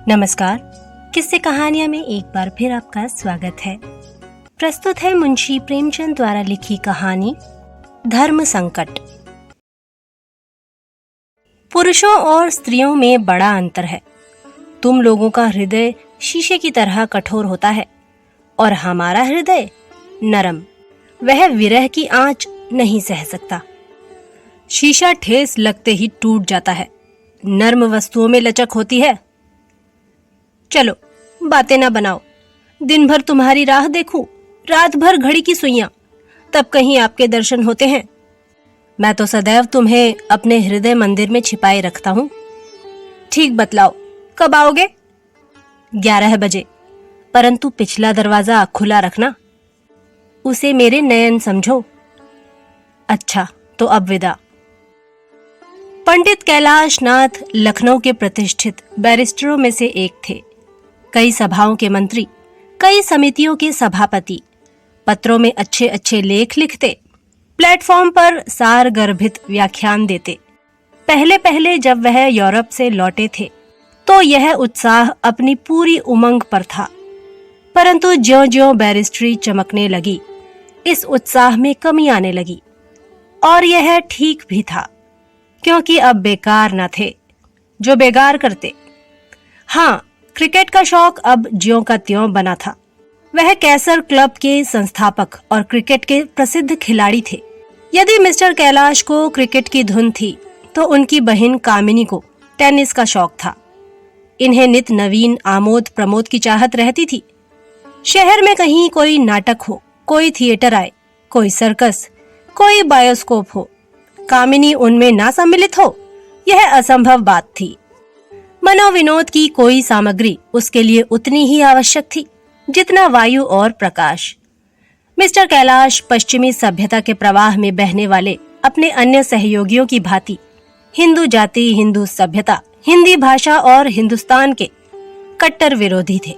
नमस्कार। किस्से कहानियां में एक बार फिर आपका स्वागत है। प्रस्तुत है मुंशी प्रेमचंद द्वारा लिखी कहानी धर्म संकट। पुरुषों और स्त्रियों में बड़ा अंतर है। तुम लोगों का हृदय शीशे की तरह कठोर होता है और हमारा हृदय नरम, वह विरह की आंच नहीं सह सकता। शीशा ठेस लगते ही टूट जाता है, नर्म वस्तुओं में लचक होती है। चलो बातें ना बनाओ, दिन भर तुम्हारी राह देखूं, रात भर घड़ी की सुइयां, तब कहीं आपके दर्शन होते हैं। मैं तो सदैव तुम्हें अपने हृदय मंदिर में छिपाए रखता हूं। ठीक बतलाओ, कब आओगे? 11 बजे, परंतु पिछला दरवाजा खुला रखना। उसे मेरे नयन समझो। अच्छा, तो अब विदा। पंडित कैलाश नाथ लखनऊ के प्रतिष्ठित बैरिस्टरों में से एक थे। कई सभाओं के मंत्री, कई समितियों के सभापति, पत्रों में अच्छे अच्छे लेख लिखते, प्लेटफॉर्म पर सार गर्भित व्याख्यान देते। पहले पहले जब वह यूरोप से लौटे थे तो यह उत्साह अपनी पूरी उमंग पर था, परंतु ज्यों-ज्यों बैरिस्ट्री चमकने लगी, इस उत्साह में कमी आने लगी। और यह ठीक भी था, क्योंकि अब बेकार न थे जो बेगार करते। हाँ, क्रिकेट का शौक अब ज्यों का त्यों बना था। वह कैसर क्लब के संस्थापक और क्रिकेट के प्रसिद्ध खिलाड़ी थे। यदि मिस्टर कैलाश को क्रिकेट की धुन थी तो उनकी बहन कामिनी को टेनिस का शौक था। इन्हें नित नवीन आमोद प्रमोद की चाहत रहती थी। शहर में कहीं कोई नाटक हो, कोई थिएटर आए, कोई सर्कस, कोई बायोस्कोप हो, कामिनी उनमें ना सम्मिलित हो, यह असंभव बात थी। मनोविनोद की कोई सामग्री उसके लिए उतनी ही आवश्यक थी जितना वायु और प्रकाश। मिस्टर कैलाश पश्चिमी सभ्यता के प्रवाह में बहने वाले अपने अन्य सहयोगियों की भांति हिंदू जाति, हिंदू सभ्यता, हिंदी भाषा और हिंदुस्तान के कट्टर विरोधी थे।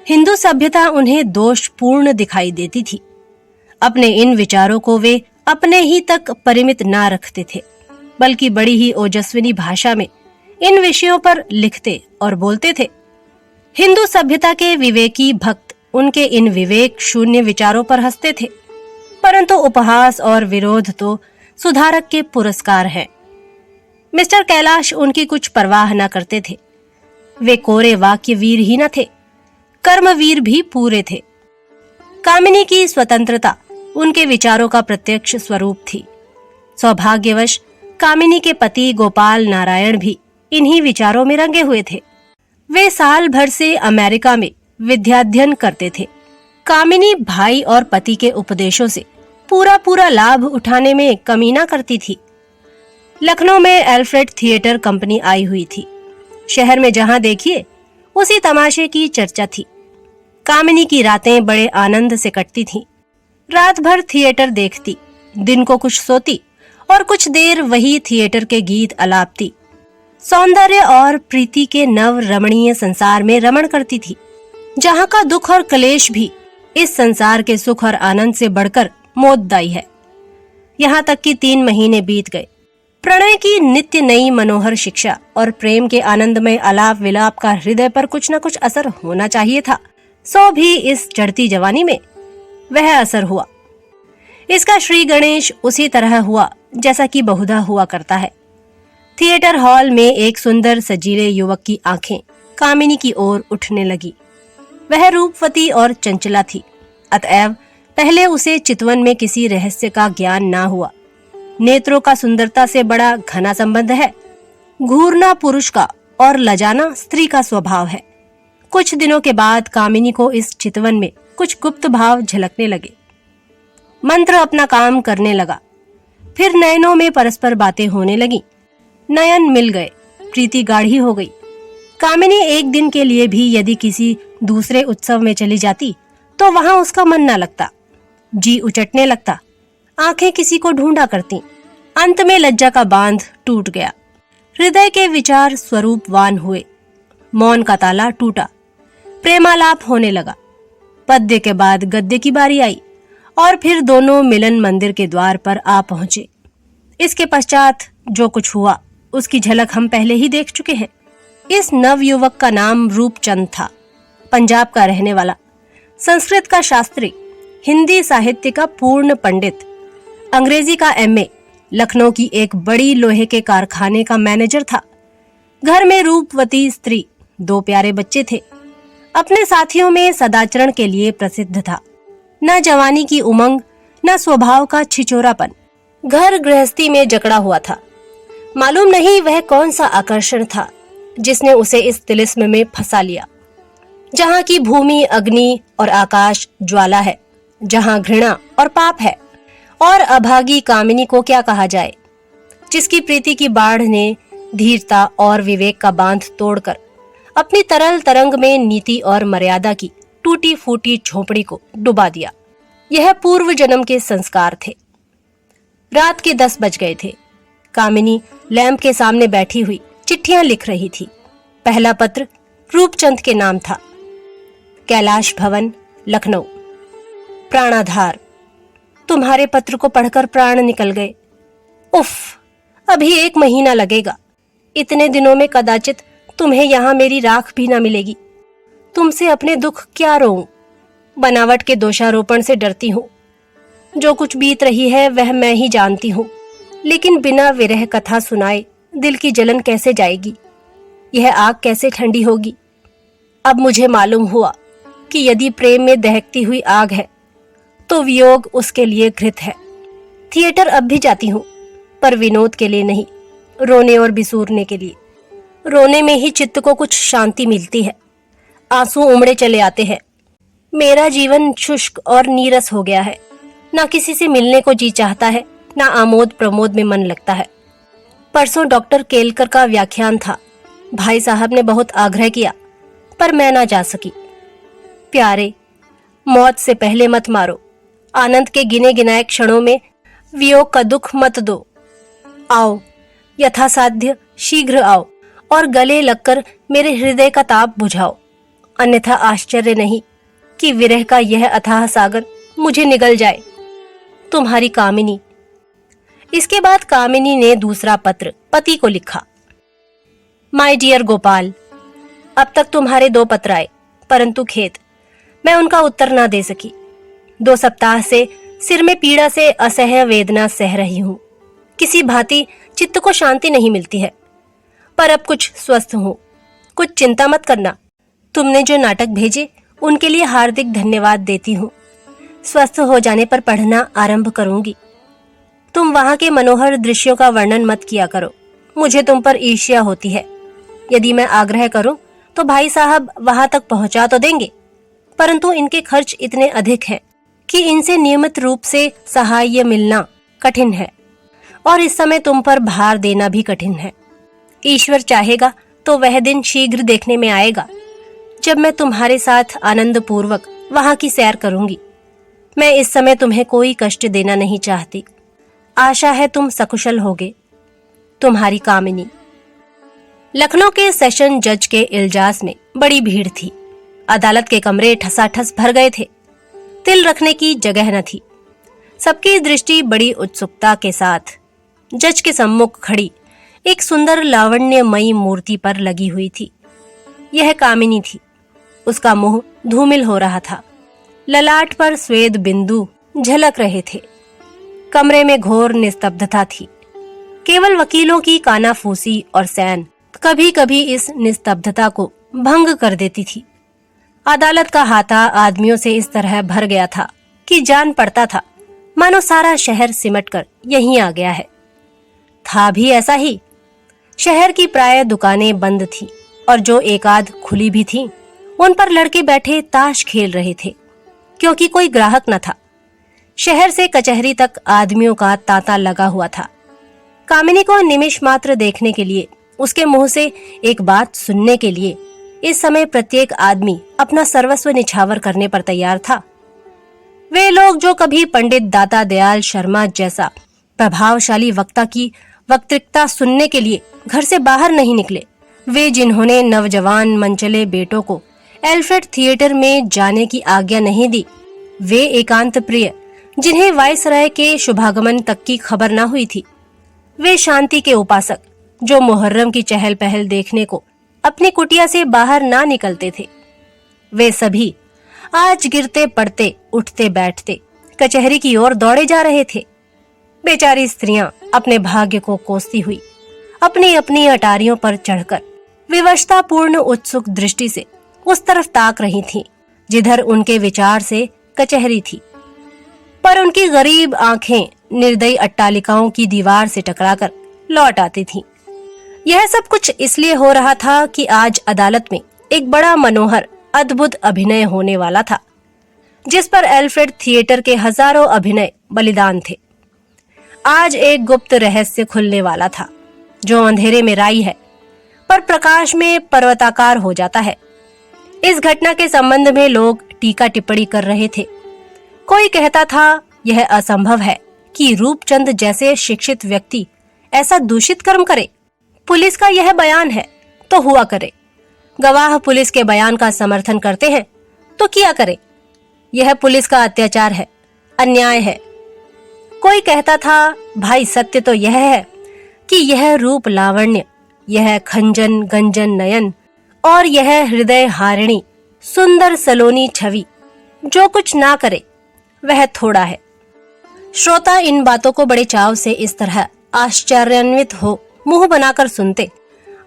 हिंदू सभ्यता उन्हें दोषपूर्ण दिखाई देती थी। अपने इन विचारों को वे अपने ही तक परिमित ना रखते थे, बल्कि बड़ी ही ओजस्विनी भाषा में इन विषयों पर लिखते और बोलते थे। हिंदू सभ्यता के विवेकी भक्त उनके इन विवेक शून्य विचारों पर हंसते थे, परंतु उपहास और विरोध तो सुधारक के पुरस्कार हैं। मिस्टर कैलाश उनकी कुछ परवाह न करते थे। वे कोरे वाक्य वीर ही न थे, कर्मवीर भी पूरे थे। कामिनी की स्वतंत्रता उनके विचारों का प्रत्यक्ष स्वरूप थी। सौभाग्यवश कामिनी के पति गोपाल नारायण भी इन्हीं विचारों में रंगे हुए थे। वे साल भर से अमेरिका में विद्याध्ययन करते थे। कामिनी भाई और पति के उपदेशों से पूरा लाभ उठाने में कमी न करती थी। लखनऊ में एल्फ्रेड थिएटर कंपनी आई हुई थी। शहर में जहां देखिए उसी तमाशे की चर्चा थी। कामिनी की रातें बड़े आनंद से कटती थीं। रात भर थिएटर देखती, दिन को कुछ सोती और कुछ देर वही थिएटर के गीत अलापती। सौंदर्य और प्रीति के नव रमणीय संसार में रमण करती थी, जहाँ का दुख और क्लेश भी इस संसार के सुख और आनंद से बढ़कर मोददायी है। यहाँ तक कि 3 महीने बीत गए। प्रणय की नित्य नई मनोहर शिक्षा और प्रेम के आनंदमय आलाप विलाप का हृदय पर कुछ न कुछ असर होना चाहिए था। सो भी इस चढ़ती जवानी में वह असर हुआ। इसका श्री गणेश उसी तरह हुआ जैसा कि बहुधा हुआ करता है। थिएटर हॉल में एक सुंदर सजीले युवक की आंखें कामिनी की ओर उठने लगी। वह रूपवती और चंचला थी, अतएव पहले उसे चितवन में किसी रहस्य का ज्ञान ना हुआ। नेत्रों का सुंदरता से बड़ा घना संबंध है। घूरना पुरुष का और लजाना स्त्री का स्वभाव है। कुछ दिनों के बाद कामिनी को इस चितवन में कुछ गुप्त भाव झलकने लगे। मंत्र अपना काम करने लगा। फिर नयनों में परस्पर बातें होने लगी। नयन मिल गए, प्रीति गाढ़ी हो गई। कामिनी एक दिन के लिए भी यदि किसी दूसरे उत्सव में चली जाती तो वहां उसका मन न लगता, जी उचटने लगता, आंखें किसी को ढूंढा करती। अंत में लज्जा का बांध टूट गया। हृदय के विचार स्वरूपवान हुए। मौन का ताला टूटा। प्रेमालाप होने लगा। पद्य के बाद गद्य की बारी आई और फिर दोनों मिलन मंदिर के द्वार पर आ पहुंचे। इसके पश्चात जो कुछ हुआ उसकी झलक हम पहले ही देख चुके हैं। इस नवयुवक का नाम रूपचंद था। पंजाब का रहने वाला, संस्कृत का शास्त्री, हिंदी साहित्य का पूर्ण पंडित, अंग्रेजी का एमए, लखनऊ की एक बड़ी लोहे के कारखाने का मैनेजर था। घर में रूपवती स्त्री, 2 प्यारे बच्चे थे। अपने साथियों में सदाचरण के लिए प्रसिद्ध था। न जवानी की उमंग, न स्वभाव का छिचोरापन। घर गृहस्थी में जकड़ा हुआ था। मालूम नहीं वह कौन सा आकर्षण था जिसने उसे इस तिलिस्म में फंसा लिया, जहाँ की भूमि अग्नि और आकाश ज्वाला है, जहाँ घृणा और पाप है। और अभागी कामिनी को क्या कहा जाए, जिसकी प्रीति की बाढ़ ने धीरता और विवेक का बांध तोड़कर अपनी तरल तरंग में नीति और मर्यादा की टूटी फूटी झोपड़ी को डुबा दिया। यह पूर्व जन्म के संस्कार थे। रात के 10 बज गए थे। कामिनी लैंप के सामने बैठी हुई चिट्ठियां लिख रही थी। पहला पत्र रूपचंद के नाम था। कैलाश भवन, लखनऊ। प्राणाधार, तुम्हारे पत्र को पढ़कर प्राण निकल गए। उफ, अभी 1 महीना लगेगा। इतने दिनों में कदाचित तुम्हें यहाँ मेरी राख भी ना मिलेगी। तुमसे अपने दुख क्या रोऊं? बनावट के दोषारोपण से डरती हूँ। जो कुछ बीत रही है वह मैं ही जानती हूँ, लेकिन बिना विरह कथा सुनाए दिल की जलन कैसे जाएगी? यह आग कैसे ठंडी होगी? अब मुझे मालूम हुआ कि यदि प्रेम में दहकती हुई आग है तो वियोग उसके लिए घृत है। थिएटर अब भी जाती हूँ, पर विनोद के लिए नहीं, रोने और बिसूरने के लिए। रोने में ही चित्त को कुछ शांति मिलती है। आंसू उमड़े चले आते हैं। मेरा जीवन शुष्क और नीरस हो गया है। ना किसी से मिलने को जी चाहता है, ना आमोद प्रमोद में मन लगता है। परसों डॉक्टर केलकर का व्याख्यान था। भाई साहब ने बहुत आग्रह किया, पर मैं ना जा सकी। प्यारे, मौत से पहले मत मारो। आनंद के गिने गिनाए क्षणों में वियोग का दुख मत दो। आओ, यथासाध्य शीघ्र आओ और गले लगकर मेरे हृदय का ताप बुझाओ। अन्यथा आश्चर्य नहीं कि विरह का यह अथाह सागर मुझे निगल जाए। तुम्हारी कामिनी। इसके बाद कामिनी ने दूसरा पत्र पति को लिखा। माय डियर गोपाल, अब तक तुम्हारे 2 पत्र आए, परंतु खेद, मैं उनका उत्तर ना दे सकी। 2 सप्ताह से सिर में पीड़ा से असह्य वेदना सह रही हूँ। किसी भांति चित्त को शांति नहीं मिलती है, पर अब कुछ स्वस्थ हूँ। कुछ चिंता मत करना। तुमने जो नाटक भेजे उनके लिए हार्दिक धन्यवाद देती हूँ। स्वस्थ हो जाने पर पढ़ना आरंभ करूंगी। तुम वहां के मनोहर दृश्यों का वर्णन मत किया करो, मुझे तुम पर ईर्ष्या होती है। यदि मैं आग्रह करूं तो भाई साहब वहां तक पहुंचा तो देंगे, परंतु इनके खर्च इतने अधिक हैं कि इनसे नियमित रूप से सहाय मिलना कठिन है, और इस समय तुम पर भार देना भी कठिन है। ईश्वर चाहेगा तो वह दिन शीघ्र देखने में आएगा जब मैं तुम्हारे साथ आनंद पूर्वक वहां की सैर करूंगी। मैं इस समय तुम्हें कोई कष्ट देना नहीं चाहती। आशा है तुम सकुशल होगे। तुम्हारी कामिनी। लखनऊ के सेशन जज के इल्जास में बड़ी भीड़ थी। अदालत के कमरे ठसाठस भर गए थे। तिल रखने की जगह न थी। सबकी दृष्टि बड़ी उत्सुकता के साथ जज के सम्मुख खड़ी एक सुंदर लावण्यमयी मूर्ति पर लगी हुई थी। यह कामिनी थी। उसका मुंह धूमिल हो रहा था। ललाट पर स्वेद बिंदु झलक रहे थे। कमरे में घोर निस्तब्धता थी। केवल वकीलों की कानाफूसी और सैन कभी कभी इस निस्तब्धता को भंग कर देती थी। अदालत का हाथा आदमियों से इस तरह भर गया था कि जान पड़ता था मानो सारा शहर सिमटकर यहीं आ गया है। था भी ऐसा ही। शहर की प्राय दुकानें बंद थीं और जो एकाध खुली भी थीं, उन पर लड़के बैठे ताश खेल रहे थे, क्योंकि कोई ग्राहक न था। शहर से कचहरी तक आदमियों का तांता लगा हुआ था। कामिनी को निमिष मात्र देखने के लिए, उसके मुंह से एक बात सुनने के लिए इस समय प्रत्येक आदमी अपना सर्वस्व निछावर करने पर तैयार था। वे लोग जो कभी पंडित दाता दयाल शर्मा जैसा प्रभावशाली वक्ता की वक्तृता सुनने के लिए घर से बाहर नहीं निकले, वे जिन्होंने नवजवान मनचले बेटों को एल्फ्रेड थिएटर में जाने की आज्ञा नहीं दी, वे एकांत प्रिय जिन्हें वायसराय के शुभागमन तक की खबर न हुई थी, वे शांति के उपासक जो मुहर्रम की चहल पहल देखने को अपनी कुटिया से बाहर ना निकलते थे, वे सभी आज गिरते पड़ते उठते बैठते कचहरी की ओर दौड़े जा रहे थे। बेचारी स्त्रियां अपने भाग्य को कोसती हुई अपनी अपनी अटारियों पर चढ़कर विवशतापूर्ण उत्सुक दृष्टि से उस तरफ ताक रही थीं, जिधर उनके विचार से कचहरी थी। पर उनकी गरीब आंखें निर्दयी अट्टालिकाओं की दीवार से टकराकर लौट आती थीं। यह सब कुछ इसलिए हो रहा था कि आज अदालत में एक बड़ा मनोहर अद्भुत अभिनय होने वाला था, जिस पर एल्फ्रेड थिएटर के हजारों अभिनय बलिदान थे। आज एक गुप्त रहस्य खुलने वाला था, जो अंधेरे में राई है पर प्रकाश में पर्वताकार हो जाता है। इस घटना के संबंध में लोग टीका टिप्पणी कर रहे थे। कोई कहता था यह असंभव है कि रूपचंद जैसे शिक्षित व्यक्ति ऐसा दूषित कर्म करे। पुलिस का यह बयान है तो हुआ करे, गवाह पुलिस के बयान का समर्थन करते हैं तो किया करे। यह पुलिस का अत्याचार है, अन्याय है। कोई कहता था भाई सत्य तो यह है कि यह रूप लावण्य, यह खंजन गंजन नयन और यह हृदय हारिणी सुंदर सलोनी छवि जो कुछ ना करे वह थोड़ा है। श्रोता इन बातों को बड़े चाव से इस तरह आश्चर्यान्वित हो मुंह बनाकर सुनते,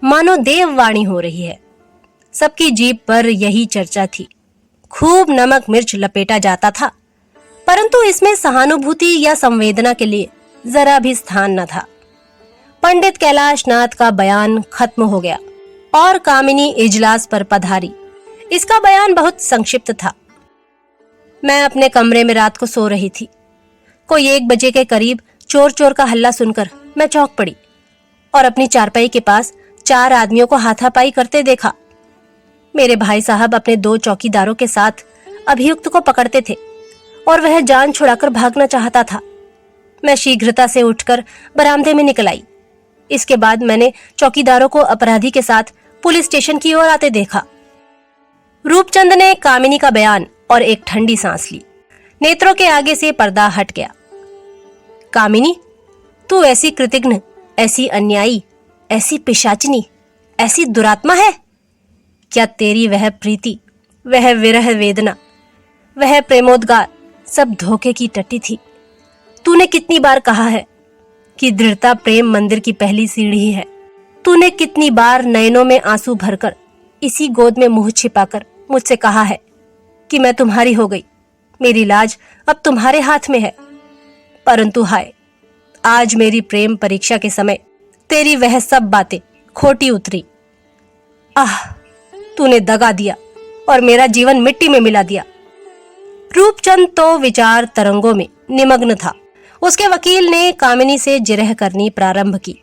मानो देववाणी हो रही है। सबकी जीभ पर यही चर्चा थी। खूब नमक मिर्च लपेटा जाता था, परंतु इसमें सहानुभूति या संवेदना के लिए जरा भी स्थान न था। पंडित कैलाश नाथ का बयान खत्म हो गया और कामिनी इजलास पर पधारी। इसका बयान बहुत संक्षिप्त था। मैं अपने कमरे में रात को सो रही थी। कोई 1 बजे के करीब चोर चोर का हल्ला सुनकर मैं चौंक पड़ी और अपनी चारपाई के पास 4 आदमियों को हाथापाई करते देखा। मेरे भाई साहब अपने 2 चौकीदारों के साथ अभियुक्त को पकड़ते थे और वह जान छुड़ाकर भागना चाहता था। मैं शीघ्रता से उठकर बरामदे में निकल आई। इसके बाद मैंने चौकीदारों को अपराधी के साथ पुलिस स्टेशन की ओर आते देखा। रूपचंद ने कामिनी का बयान और एक ठंडी सांस ली। नेत्रों के आगे से पर्दा हट गया। कामिनी, तू ऐसी कृतघ्न, ऐसी अन्यायी, ऐसी पिशाचिनी, ऐसी दुरात्मा है? क्या तेरी वह प्रीति, वह विरह वेदना, वह प्रेमोद्गार सब धोखे की टट्टी थी? तूने कितनी बार कहा है कि दृढ़ता प्रेम मंदिर की पहली सीढ़ी है। तूने कितनी बार नयनों में आंसू भरकर, इसी गोद में मुंह छिपाकर मुझसे कहा है कि मैं तुम्हारी हो गई, मेरी लाज अब तुम्हारे हाथ में है। परंतु हाय, आज मेरी प्रेम परीक्षा के समय तेरी वह सब बातें खोटी उतरी। आह, तूने दगा दिया और मेरा जीवन मिट्टी में मिला दिया। रूपचंद तो विचार तरंगों में निमग्न था। उसके वकील ने कामिनी से जिरह करनी प्रारंभ की।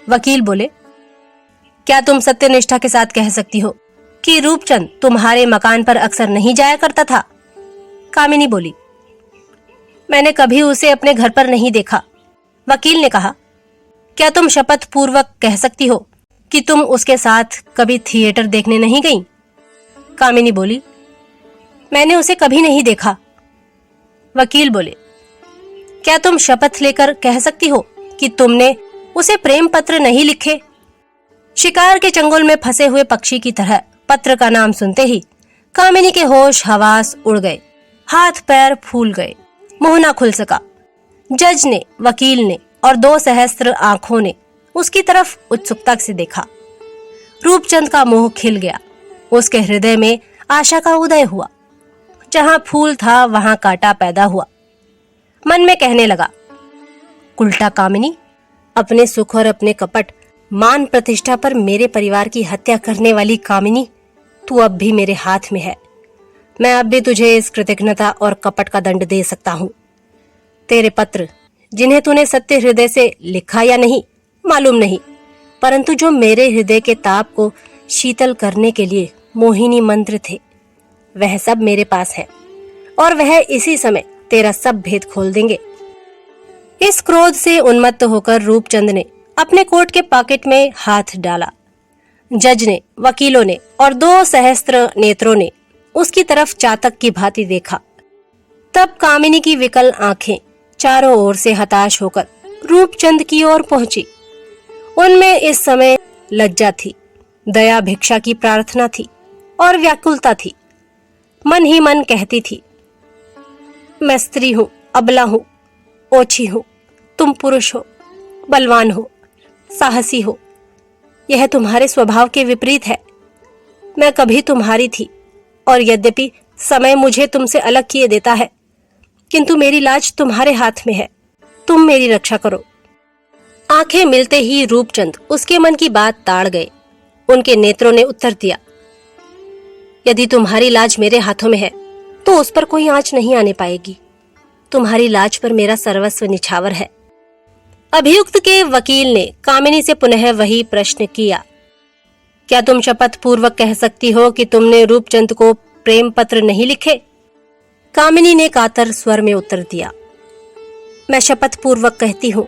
वकील बोले, क्या तुम सत्यनिष्ठा के साथ कह सकती हो कि रूपचंद तुम्हारे मकान पर अक्सर नहीं जाया करता था? कामिनी बोली, मैंने कभी उसे अपने घर पर नहीं देखा। वकील ने कहा, क्या तुम शपथ पूर्वक कह सकती हो कि तुम उसके साथ कभी थिएटर देखने नहीं गईं? कामिनी बोली, मैंने उसे कभी नहीं देखा। वकील बोले, क्या तुम शपथ लेकर कह सकती हो कि तुमने उसे प्रेम पत्र नहीं लिखे? शिकार के चंगुल में फंसे हुए पक्षी की तरह पत्र का नाम सुनते ही कामिनी के होश हवास उड़ गए, हाथ पैर फूल गए, मुंह ना खुल सका। जज ने, वकील ने और 2 सहस्त्र आंखों ने उसकी तरफ उत्सुकता से देखा। रूपचंद का मुंह खिल गया। उसके हृदय में आशा का उदय हुआ। जहां फूल था वहां कांटा पैदा हुआ। मन में कहने लगा, उल्टा कामिनी, अपने सुख और अपने कपट, मान प्रतिष्ठा पर मेरे परिवार की हत्या करने वाली कामिनी, तू अब भी मेरे हाथ में है। मैं अब भी तुझे इस कृतज्ञता और कपट का दंड दे सकता हूँ। तेरे पत्र, जिन्हें तूने सत्य हृदय से लिखा या नहीं मालूम नहीं, परंतु जो मेरे हृदय के ताप को शीतल करने के लिए मोहिनी मंत्र थे, वह सब मेरे पास है और वह इसी समय तेरा सब भेद खोल देंगे। इस क्रोध से उन्मत्त होकर रूपचंद ने अपने कोट के पॉकेट में हाथ डाला। जज ने, वकीलों ने और 2 सहस्त्र नेत्रों ने उसकी तरफ चातक की भांति देखा। तब कामिनी की विकल आंखें चारों ओर से हताश होकर रूपचंद की ओर पहुंची। उनमें इस समय लज्जा थी, दया भिक्षा की प्रार्थना थी और व्याकुलता थी। मन ही मन कहती थी, मैं स्त्री हूं, अबला हूं, ओछी हूं, तुम पुरुष हो, बलवान हो, साहसी हो। यह तुम्हारे स्वभाव के विपरीत है। मैं कभी तुम्हारी थी और यद्यपि समय मुझे तुमसे अलग किए देता है, किंतु मेरी लाज तुम्हारे हाथ में है। तुम मेरी रक्षा करो। आंखें मिलते ही रूपचंद उसके मन की बात ताड़ गए। उनके नेत्रों ने उत्तर दिया, यदि तुम्हारी लाज मेरे हाथों में है तो उस पर कोई आंच नहीं आने पाएगी। तुम्हारी लाज पर मेरा सर्वस्व निछावर है। अभियुक्त के वकील ने कामिनी से पुनः वही प्रश्न किया, क्या तुम शपथ पूर्वक कह सकती हो कि तुमने रूपचंद को प्रेम पत्र नहीं लिखे? कामिनी ने कातर स्वर में उत्तर दिया, मैं शपथ पूर्वक कहती हूँ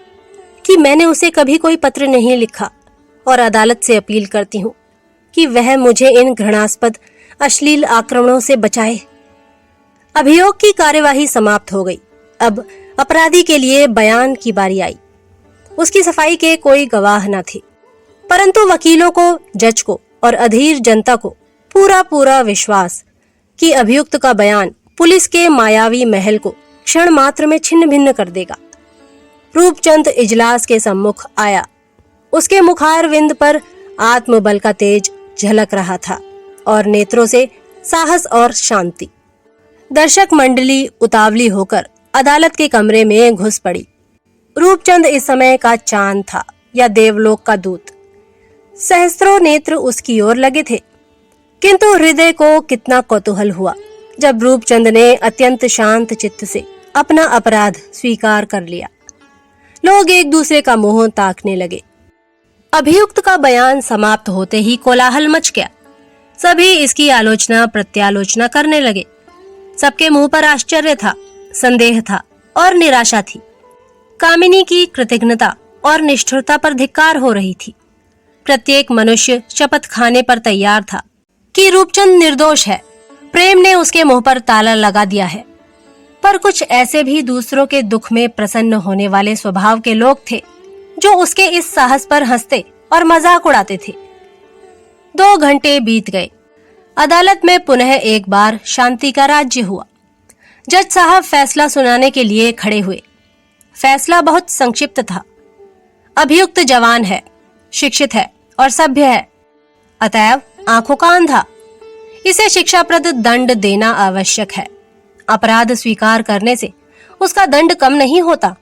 कि मैंने उसे कभी कोई पत्र नहीं लिखा और अदालत से अपील करती हूँ कि वह मुझे इन घृणास्पद अश्लील आक्रमणों से बचाए। अभियोग की कार्यवाही समाप्त हो गई। अब अपराधी के लिए बयान की बारी आई। उसकी सफाई के कोई गवाह न थे, परंतु वकीलों को, जज को और अधीर जनता को पूरा विश्वास कि अभियुक्त का बयान पुलिस के मायावी महल को क्षण मात्र में छिन्न भिन्न कर देगा। रूपचंद इजलास के सम्मुख आया। उसके मुखारविंद पर आत्मबल का तेज झलक रहा था और नेत्रों से साहस और शांति। दर्शक मंडली उतावली होकर अदालत के कमरे में घुस पड़ी। रूपचंद इस समय का चांद था या देवलोक का दूत। सहस्त्रों नेत्र उसकी ओर लगे थे, किंतु हृदय को कितना कौतूहल हुआ जब रूपचंद ने अत्यंत शांत चित्त से अपना अपराध स्वीकार कर लिया। लोग एक दूसरे का मुंह ताकने लगे। अभियुक्त का बयान समाप्त होते ही कोलाहल मच गया। सभी इसकी आलोचना प्रत्यालोचना करने लगे। सबके मुंह पर आश्चर्य था, संदेह था और निराशा थी। कामिनी की कृतज्ञता और निष्ठुरता पर धिक्कार हो रही थी। प्रत्येक मनुष्य शपथ खाने पर तैयार था कि रूपचंद निर्दोष है। प्रेम ने उसके मुंह पर ताला लगा दिया है। पर कुछ ऐसे भी दूसरों के दुख में प्रसन्न होने वाले स्वभाव के लोग थे जो उसके इस साहस पर हंसते और मजाक उड़ाते थे। 2 घंटे बीत गए। अदालत में पुनः एक बार शांति का राज्य हुआ। जज साहब फैसला सुनाने के लिए खड़े हुए। फैसला बहुत संक्षिप्त था। अभियुक्त जवान है, शिक्षित है और सभ्य है, अतएव आंखों का अंधा। इसे शिक्षाप्रद दंड देना आवश्यक है। अपराध स्वीकार करने से उसका दंड कम नहीं होता।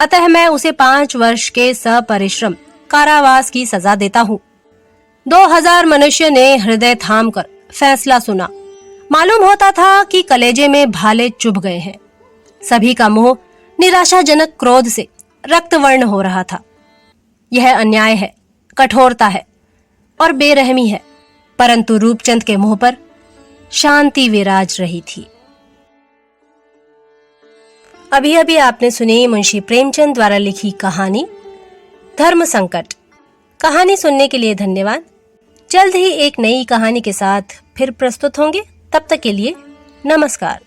अतः मैं उसे 5 वर्ष के सपरिश्रम कारावास की सजा देता हूँ। 2000 मनुष्य ने हृदय थाम कर फैसला सुना। मालूम होता था कि कलेजे में भाले चुभ गए हैं। सभी का मुंह निराशाजनक क्रोध से रक्तवर्ण हो रहा था। यह अन्याय है, कठोरता है और बेरहमी है, परंतु रूपचंद के मुंह पर शांति विराज रही थी। अभी अभी आपने सुनी मुंशी प्रेमचंद द्वारा लिखी कहानी धर्म संकट। कहानी सुनने के लिए धन्यवाद। जल्द ही एक नई कहानी के साथ फिर प्रस्तुत होंगे। तब तक के लिए नमस्कार।